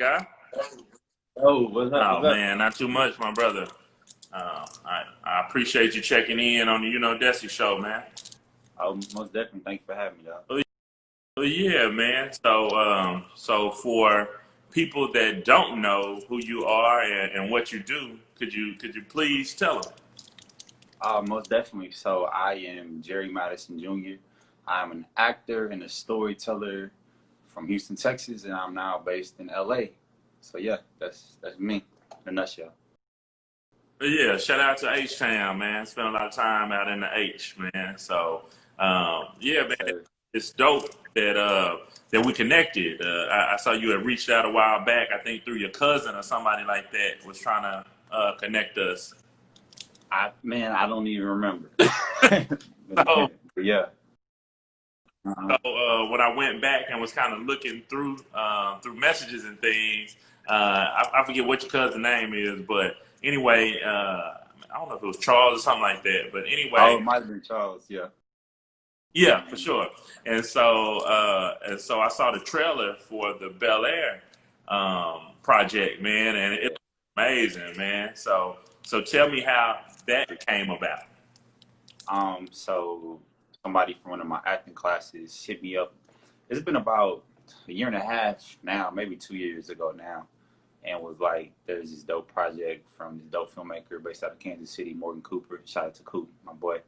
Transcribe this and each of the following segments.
guy? Oh, what's up? Oh What's up? man, not too much, my brother. I appreciate you checking in on the Dessie show, man. Oh, most definitely. Thank you for having me, dog. Well, yeah, man. So for people that don't know who you are and what you do, could you please tell them? Most definitely. So I am Jerry Madison Jr. I'm an actor and a storyteller from Houston, Texas, and I'm now based in LA. So yeah, that's me in a nutshell. But yeah, shout out to H Town, man. Spent a lot of time out in the H, man. So yeah, man, So it's dope that we connected. I saw you had reached out a while back. I think through your cousin or somebody like that was trying to connect us. I don't even remember. So, But yeah. Uh-huh. when I went back and was kind of looking through messages and things, I forget what your cousin name is, but anyway, I don't know if it was Charles or something like that. But Oh, anyway, it might have been Charles. Yeah. yeah, for sure. And so I saw the trailer for the Bel-Air project, man, and it was amazing, man. So tell me how that came about. So somebody from one of my acting classes hit me up. It's been about a year and a half now, maybe 2 years ago now, and was like, "There's this dope project from this dope filmmaker based out of Kansas City, Morgan Cooper. Shout out to Coop, my boy."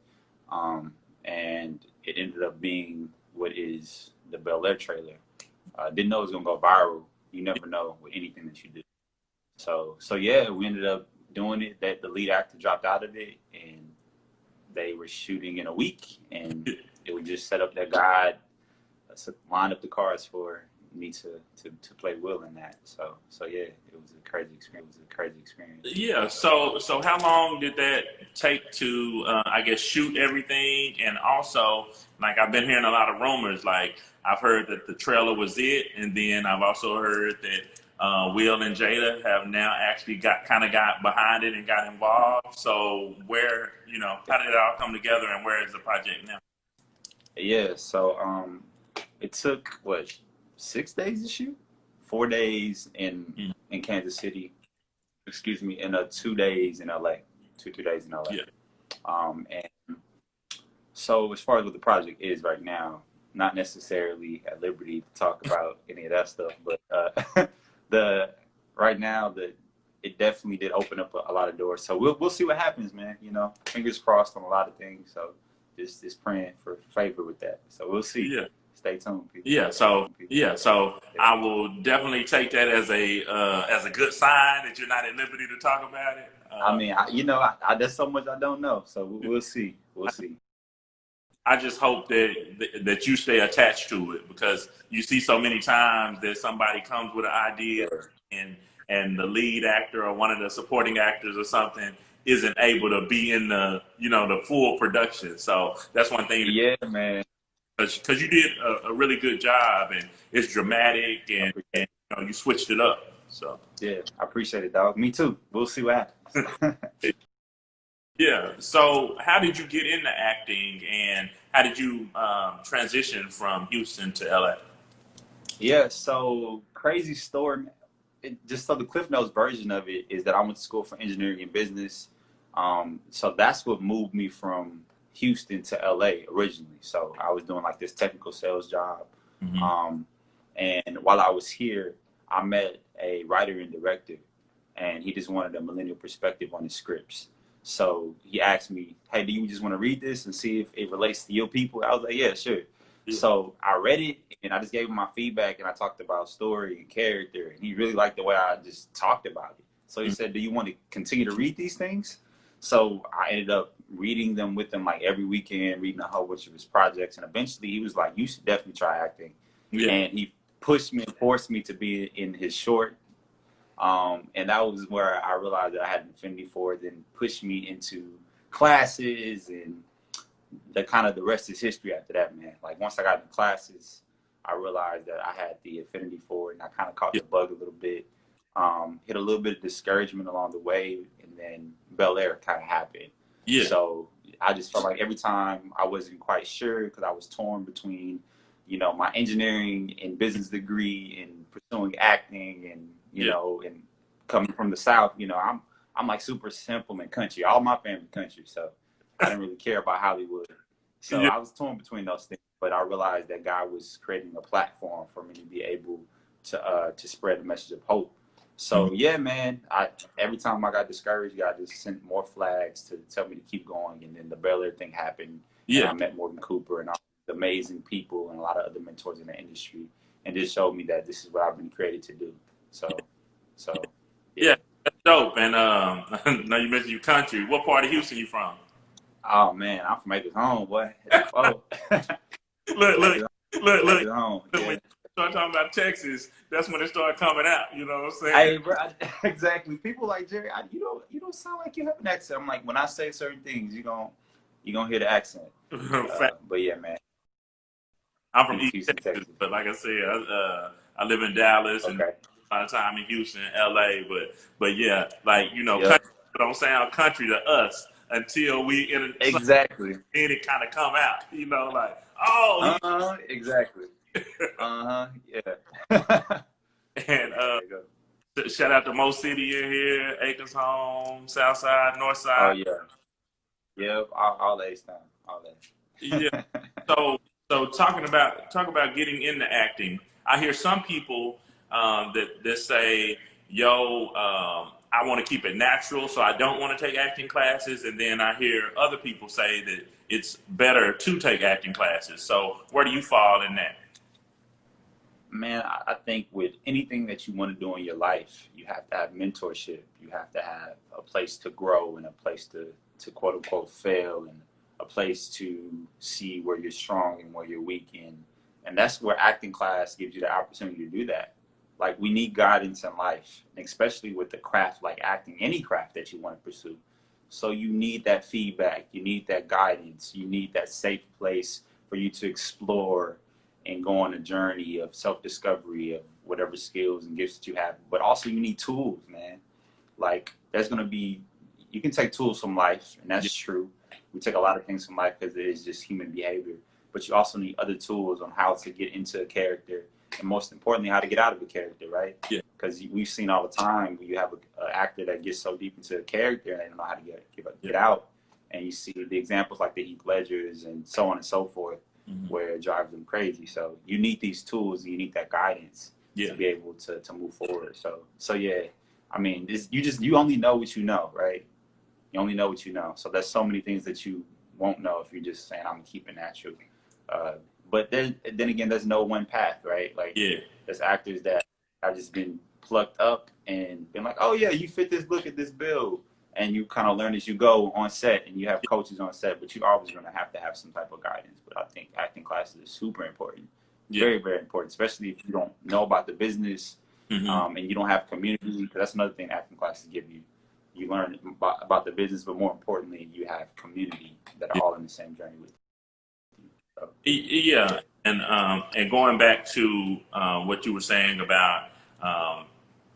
And it ended up being what is the Bel-Air trailer. Didn't know it was gonna go viral. You never know with anything that you do. So yeah, we ended up doing it. That the lead actor dropped out of it, and they were shooting in a week, and it was just set up that God lined up the cards for me to play Will in that. So yeah, it was a crazy experience. It was a crazy experience. Yeah. So how long did that take to, I guess, shoot everything? And also, like, I've been hearing a lot of rumors. Like, I've heard that the trailer was it, and then I've also heard that Will and Jada have now actually got behind it and got involved. So how did it all come together, and where is the project now? Yeah, so it took what 6 days to shoot, 4 days in Kansas City, excuse me, and 2 days in LA, 3 days in LA. Yeah. And so as far as what the project is right now, not necessarily at liberty to talk about any of that stuff, but the right now it definitely did open up a lot of doors. So we'll see what happens, man. Fingers crossed on a lot of things. So just praying for favor with that. So we'll see. Yeah. Stay tuned, people. Yeah, so I will definitely take that as a good sign that you're not at liberty to talk about it. I mean, there's so much I don't know, so we'll see. We'll see. I just hope that you stay attached to it, because you see so many times that somebody comes with an idea, Sure. and the lead actor or one of the supporting actors or something isn't able to be in the full production. So that's one thing. Yeah, man. Because you did a really good job, and it's dramatic, and you switched it up. So Yeah, I appreciate it, dog. Me too. We'll see what happens. yeah. So how did you get into acting, and how did you transition from Houston to LA? Yeah, so crazy story. Just so the Cliff Notes version of it is that I went to school for engineering and business. So that's what moved me from Houston to LA originally. So I was doing like this technical sales job. Mm-hmm. And while I was here, I met a writer and director, and he just wanted a millennial perspective on his scripts. So he asked me, "Hey, do you just want to read this and see if it relates to your people?" I was like, "Yeah, sure." Yeah. So I read it, and I just gave him my feedback, and I talked about story and character, and he really liked the way I just talked about it. So he said, "Do you want to continue to read these things?" So I ended up reading them with him like every weekend, reading a whole bunch of his projects, and eventually he was like, "You should definitely try acting." Yeah. And he pushed me and forced me to be in his short. And that was where I realized that I had an affinity for it, then pushed me into classes, and the rest is history after that, man. Like once I got into classes, I realized that I had the affinity for it, and I kind of caught the bug a little bit. Hit a little bit of discouragement along the way, and then Bel-Air kind of happened. Yeah. So I just felt like every time I wasn't quite sure, because I was torn between, my engineering and business degree and pursuing acting, and you know, and coming from the South, you know, I'm like super simple and country. All my family country, so I didn't really care about Hollywood. So Yeah. I was torn between those things, but I realized that God was creating a platform for me to be able to spread the message of hope. So yeah, man, every time I got discouraged, God just sent more flags to tell me to keep going. And then the BelAir thing happened, and I met Morgan Cooper and all the amazing people and a lot of other mentors in the industry, and just showed me that this is what I've been created to do. So Yeah, that's dope. And now you mentioned you country. What part of Houston you from? Oh man, I'm from Acres Home, boy. Oh, look, Acres Home. When Yeah. you start talking about Texas, that's when it started coming out. You know what I'm saying? Hey, bro, exactly. People like Jerry, you don't sound like you have an accent. I'm like, when I say certain things, you gonna hear the accent. But yeah, man. I'm from East Houston, Texas, Texas. but like I said, I live in Dallas and Okay. a lot of time in Houston, LA. But yeah, like Yep. country don't sound country to us until we in Exactly. and it kind of come out. Like Exactly. Yeah. and There you go. shout out to Mo City in here, Acres Home, South Side, North Oh Side. yeah. Yep. All A's time. All A's. Yeah. So talk about getting into acting. I hear some people that say, "Yo, I want to keep it natural, so I don't want to take acting classes." And then I hear other people say that it's better to take acting classes. So where do you fall in that? Man, I think with anything that you want to do in your life, you have to have mentorship. You have to have a place to grow and a place to quote unquote fail, and a place to see where you're strong and where you're weak in. And that's where acting class gives you the opportunity to do that. Like, we need guidance in life, and especially with the craft like acting, any craft that you want to pursue. So you need that feedback, you need that guidance, you need that safe place for you to explore and go on a journey of self-discovery of whatever skills and gifts that you have. But also you need tools, man. Like, there's going to be, you can take tools from life, and that's true. We take a lot of things from life because it is just human behavior. But you also need other tools on how to get into a character, and most importantly, how to get out of a character, right? Yeah. Because we've seen all the time where you have an actor that gets so deep into a character and they don't know how to get out. And you see the examples like the Heath Ledgers and so on and so forth, where it drives them crazy. So you need these tools, you need that guidance to be able to move forward. So yeah, I mean, you only know what you know, right? You only know what you know. So there's so many things that you won't know if you're just saying, I'm gonna keep it natural. But then again, there's no one path, right? Like, there's actors that have just been plucked up and been like, oh yeah, you fit this look at this build. And you kind of learn as you go on set, and you have coaches on set, but you're always going to have some type of guidance. But I think acting classes is super important, very, very important, especially if you don't know about the business and you don't have community, because that's another thing acting classes give you. You learn about the business, but more importantly, you have community that are all in the same journey with you. So, Yeah, and going back to what you were saying about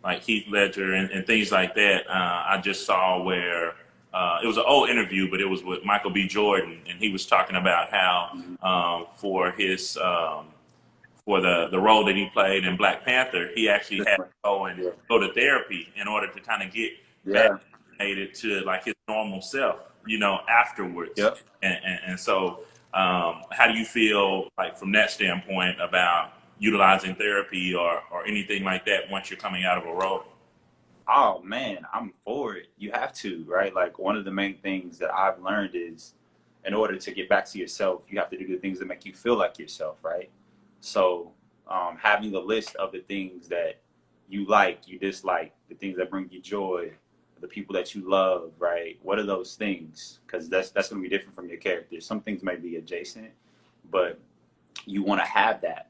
like Heath Ledger and things like that, I just saw where it was an old interview, but it was with Michael B. Jordan, and he was talking about how for his for the role that he played in Black Panther, he actually had to go to therapy in order to kind of get back to like his normal self, afterwards. And so, how do you feel like from that standpoint about utilizing therapy or anything like that once you're coming out of a role? Oh man, I'm for it. You have to, right? Like, one of the main things that I've learned is, in order to get back to yourself, you have to do the things that make you feel like yourself, right? So having a list of the things that you like, you dislike, the things that bring you joy, the people that you love, right? What are those things? Because that's going to be different from your character. Some things may be adjacent, but you want to have that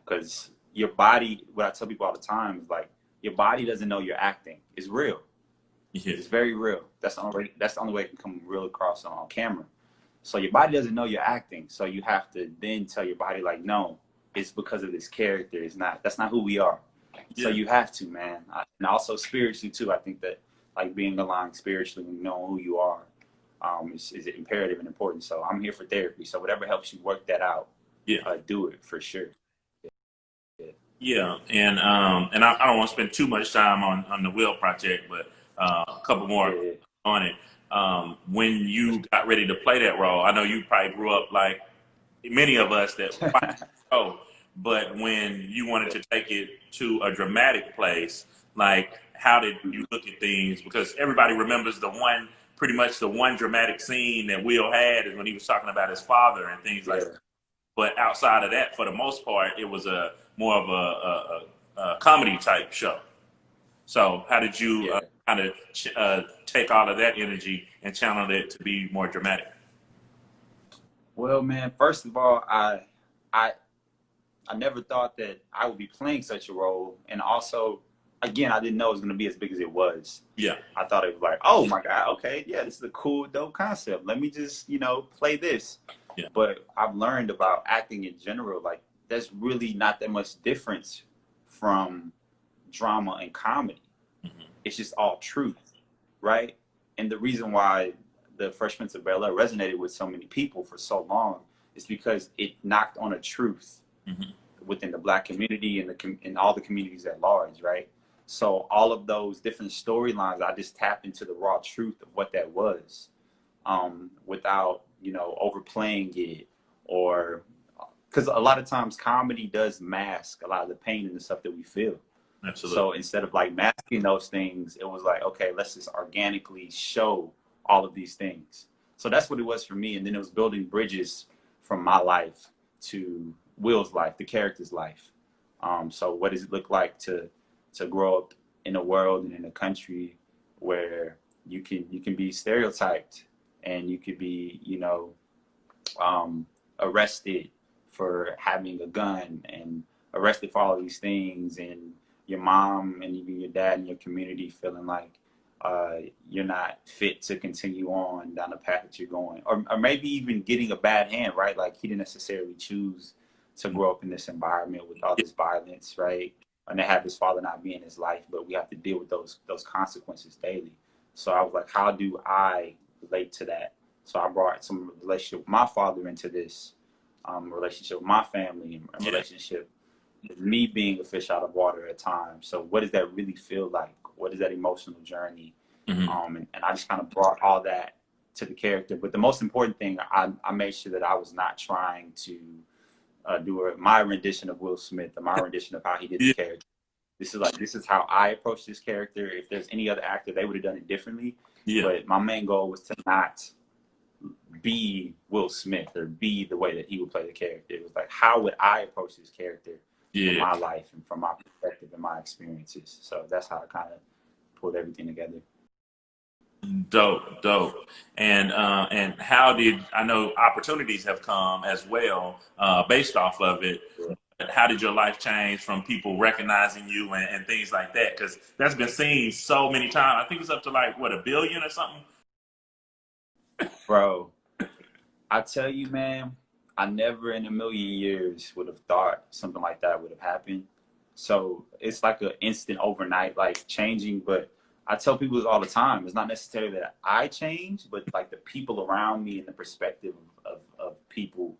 because your body, what I tell people all the time is like, your body doesn't know you're acting. It's real. It's very real. That's the only way it can come real across on camera. So your body doesn't know you're acting. So you have to then tell your body, like, no, it's because of this character. That's not who we are. So you have to, man. And also spiritually too. I think that, like, being aligned spiritually and knowing who you are is imperative and important. So I'm here for therapy. So whatever helps you work that out, do it for sure. Yeah, and I don't want to spend too much time on the Will project, but a couple more Yeah. on it. When you got ready to play that role, I know you probably grew up like many of us that watch the show, but when you wanted to take it to a dramatic place, like how did you look at things? Because everybody remembers pretty much the one dramatic scene that Will had is when he was talking about his father and things like that. Yeah. But outside of that, for the most part, it was a more of a comedy type show. So how did you Yeah. kind of take all of that energy and channel it to be more dramatic? Well, man, first of all, I I never thought that I would be playing such a role. And also, again, I didn't know it was going to be as big as it was. Yeah. I thought it was like, oh my God, okay, yeah, this is a cool, dope concept. Let me just, play this. Yeah. But I've learned about acting in general, like, there's really not that much difference from drama and comedy. Mm-hmm. It's just all truth, right? And the reason why the Fresh Prince of Bel-Air resonated with so many people for so long is because it knocked on a truth Mm-hmm. within the Black community and in all the communities at large, right? So all of those different storylines, I just tapped into the raw truth of what that was, without overplaying it, or because a lot of times comedy does mask a lot of the pain and the stuff that we feel. Absolutely. So instead of like masking those things, it was like, okay, let's just organically show all of these things. So that's what it was for me. And then it was building bridges from my life to Will's life, the character's life. So what does it look like to grow up in a world and in a country where you can be stereotyped, and you could be, arrested for having a gun, and arrested for all of these things, and your mom and even your dad and your community feeling like you're not fit to continue on down the path that you're going, or maybe even getting a bad hand, right? Like he didn't necessarily choose to grow up in this environment with all this violence, right? And to have his father not be in his life, but we have to deal with those consequences daily. So I was like, how do I relate to that? So I brought some relationship with my father into this, relationship with my family, and Yeah. relationship with me being a fish out of water at times. So what does that really feel like? What is that emotional journey? Mm-hmm. And I just kind of brought all that to the character. But the most important thing, I made sure that I was not trying to do my rendition of Will Smith, or my rendition of how he did the Yeah. character. This is how I approach this character. If there's any other actor, they would have done it differently. Yeah. But my main goal was to not be Will Smith or be the way that he would play the character. It was like, how would I approach this character from my life and from my perspective and my experiences? So that's how I kind of pulled everything together. Dope. And how did I know opportunities have come as well based off of it? How did your life change from people recognizing you and things like that? Because that's been seen so many times. I think it's up to like what, 1 billion or something. Bro, I tell you, man, I never in a million years would have thought something like that would have happened. So it's like an instant overnight, like changing. But I tell people this all the time. It's not necessarily that I change, but like the people around me and the perspective of people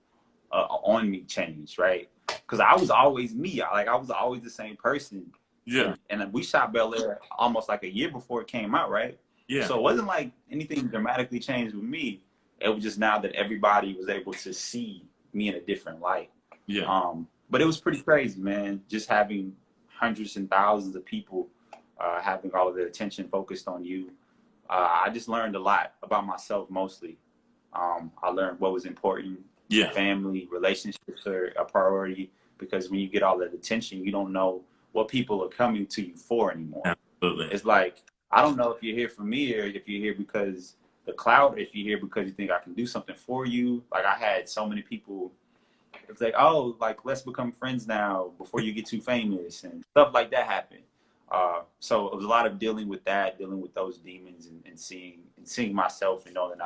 on me changed, right? Because I was always me. I was always the same person. Yeah. And we shot Bel-Air almost like a year before it came out, right? Yeah. So it wasn't like anything dramatically changed with me. It was just now that everybody was able to see me in a different light. Yeah. But it was pretty crazy, man. Just having hundreds and thousands of people having all of their attention focused on you. I just learned a lot about myself mostly. I learned what was important. Yeah. Family, relationships are a priority, because when you get all that attention, you don't know what people are coming to you for anymore. Absolutely. It's like, I don't know if you're here for me, or if you're here because the clout, if you're here because you think I can do something for you. Like I had so many people, it's like, oh, like let's become friends now before you get too famous, and stuff like that happened. So it was a lot of dealing with that, dealing with those demons, and seeing myself, and knowing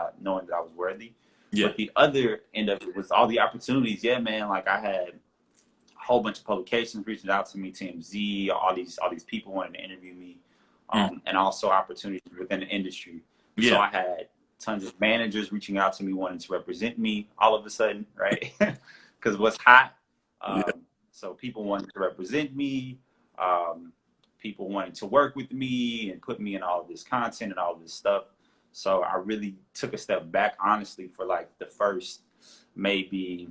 that I was worthy. Yeah. But the other end of it was all the opportunities. Yeah, man. Like I had a whole bunch of publications reaching out to me, TMZ, all these people wanting to interview me, and also opportunities within the industry. Yeah. So I had tons of managers reaching out to me wanting to represent me all of a sudden, right? Because what's hot. So people wanted to represent me. People wanted to work with me and put me in all this content and all this stuff. So I really took a step back, honestly, for like the first maybe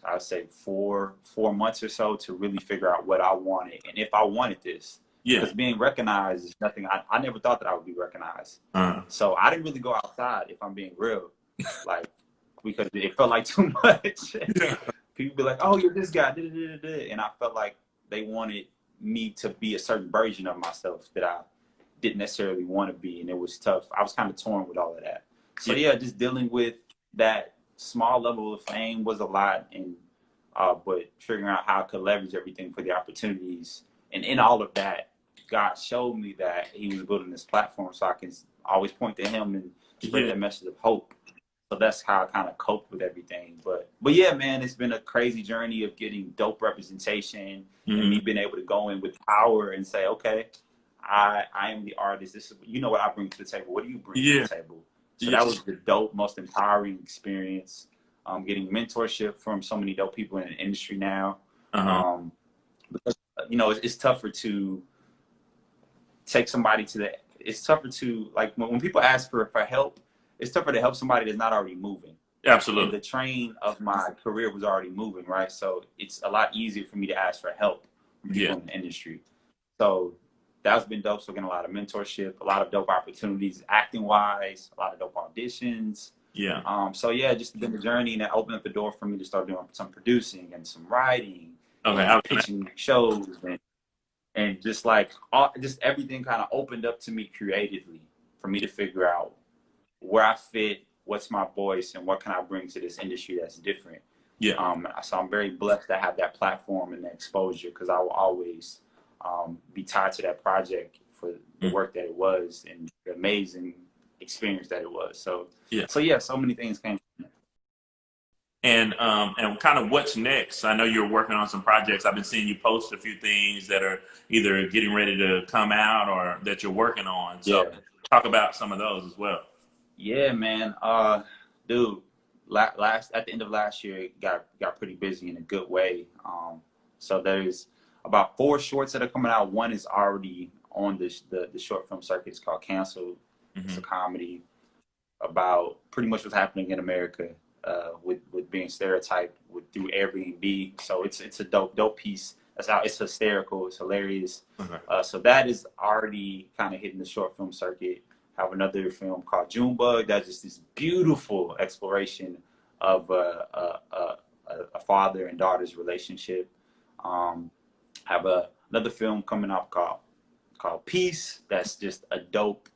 I'd say four months or so to really figure out what I wanted and if I wanted this. Yeah. Because being recognized is nothing. I never thought that I would be recognized. So I didn't really go outside, if I'm being real, like because it felt like too much. Yeah. People be like, "Oh, you're this guy," and I felt like they wanted me to be a certain version of myself that I didn't necessarily want to be, and it was tough. I was kind of torn with all of that. So yeah, just dealing with that small level of fame was a lot, and but figuring out how I could leverage everything for the opportunities, and in all of that, God showed me that He was building this platform so I can always point to Him and spread that message of hope. So that's how I kind of coped with everything. But yeah, man, it's been a crazy journey of getting dope representation and me being able to go in with power and say, okay, I am the artist. This is, you know, what I bring to the table. What do you bring to the table? So that was the dope, most empowering experience. Getting mentorship from so many dope people in the industry now. Because, you know, it's tougher to take somebody to the, it's tougher to, like, when people ask for help, it's tougher to help somebody that's not already moving. Absolutely. And the train of my career was already moving, right? So it's a lot easier for me to ask for help from people in the industry. So that's been dope. So getting a lot of mentorship, a lot of dope opportunities, acting wise, a lot of dope auditions. Yeah. So yeah, just been a journey, and that opened up the door for me to start doing some producing and some writing, and pitching shows, and just like just everything kind of opened up to me creatively for me to figure out where I fit, what's my voice, and what can I bring to this industry that's different. So I'm very blessed to have that platform and that exposure, because I will always be tied to that project for the work that it was and the amazing experience that it was. So so many things came from it. And kind of what's next? I know you're working on some projects. I've been seeing you post a few things that are either getting ready to come out or that you're working on. So talk about some of those as well. Yeah, man. Dude, at the end of last year, it got pretty busy in a good way. So there's about 4 shorts that are coming out. One is already on the short film circuit. It's called Canceled. It's a comedy about pretty much what's happening in America with being stereotyped through Airbnb. So it's a dope piece. That's how it's hysterical. It's hilarious. So that is already kind of hitting the short film circuit. Have another film called Junebug that's just this beautiful exploration of a father and daughter's relationship. Have another film coming up called Peace. That's just a dope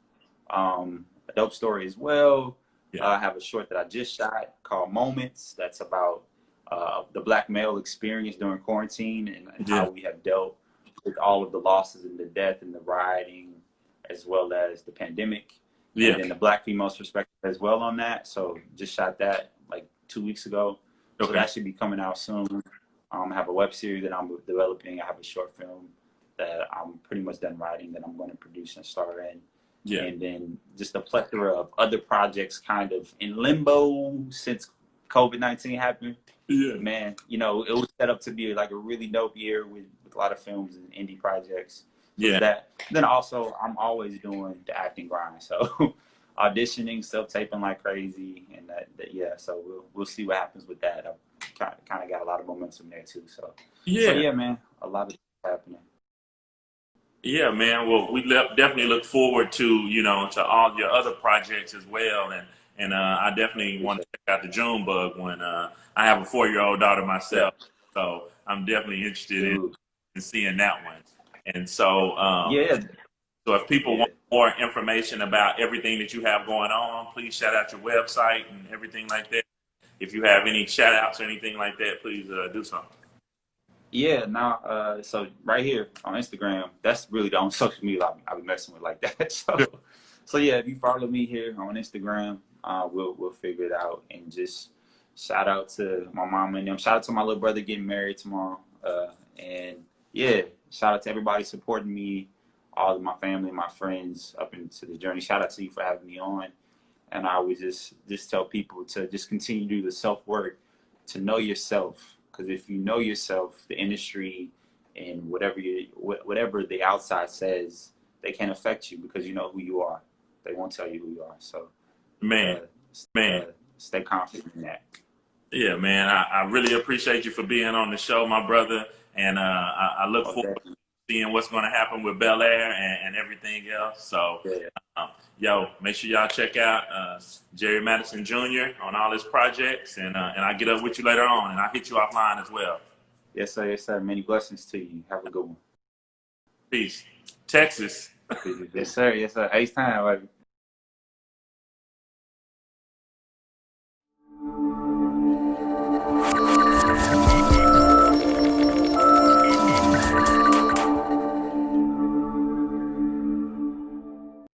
story as well. I have a short that I just shot called Moments. That's about the Black male experience during quarantine and how we have dealt with all of the losses and the death and the rioting, as well as the pandemic. And then the Black female's perspective as well on that. So just shot that like 2 weeks ago. So that should be coming out soon. I have a web series that I'm developing. I have a short film that I'm pretty much done writing that I'm going to produce and star in. And then just a plethora of other projects kind of in limbo since COVID-19 happened. Man, you know, it was set up to be like a really dope year with a lot of films and indie projects. That. Then also, I'm always doing the acting grind. So auditioning, self-taping like crazy. And so we'll see what happens with that. I've kind of got a lot of momentum there too. So yeah, man, a lot of things happening. Yeah, man. Well, we definitely look forward to, to all your other projects as well. And I definitely want to check out the Junebug one. I have a 4-year-old daughter myself, so I'm definitely interested in seeing that one. And so, so if people want more information about everything that you have going on, please shout out your website and everything like that. If you have any shout outs or anything like that, please do something. So right here on Instagram, that's really the only social media I'll be messing with like that. So yeah, if you follow me here on Instagram, we'll figure it out. And just shout out to my mom and them. Shout out to my little brother getting married tomorrow. And yeah, shout out to everybody supporting me, all of my family, my friends up into the journey. Shout out to you for having me on. And I always just tell people to just continue to do the self-work, to know yourself, Because if you know yourself, the industry and whatever the outside says, they can't affect you because you know who you are. They won't tell you who you are. So, Man, man. stay confident in that. Yeah, man. I really appreciate you for being on the show, my brother. And I look Oh, forward to seeing what's going to happen with BelAir and everything else. So, yeah. yo, make sure y'all check out Jerry Madison Jr. on all his projects. And I'll get up with you later on. And I'll hit you offline as well. Yes, sir. Yes, sir. Many blessings to you. Have a good one. Peace. Texas. Yes, sir. Yes, sir. H time, baby.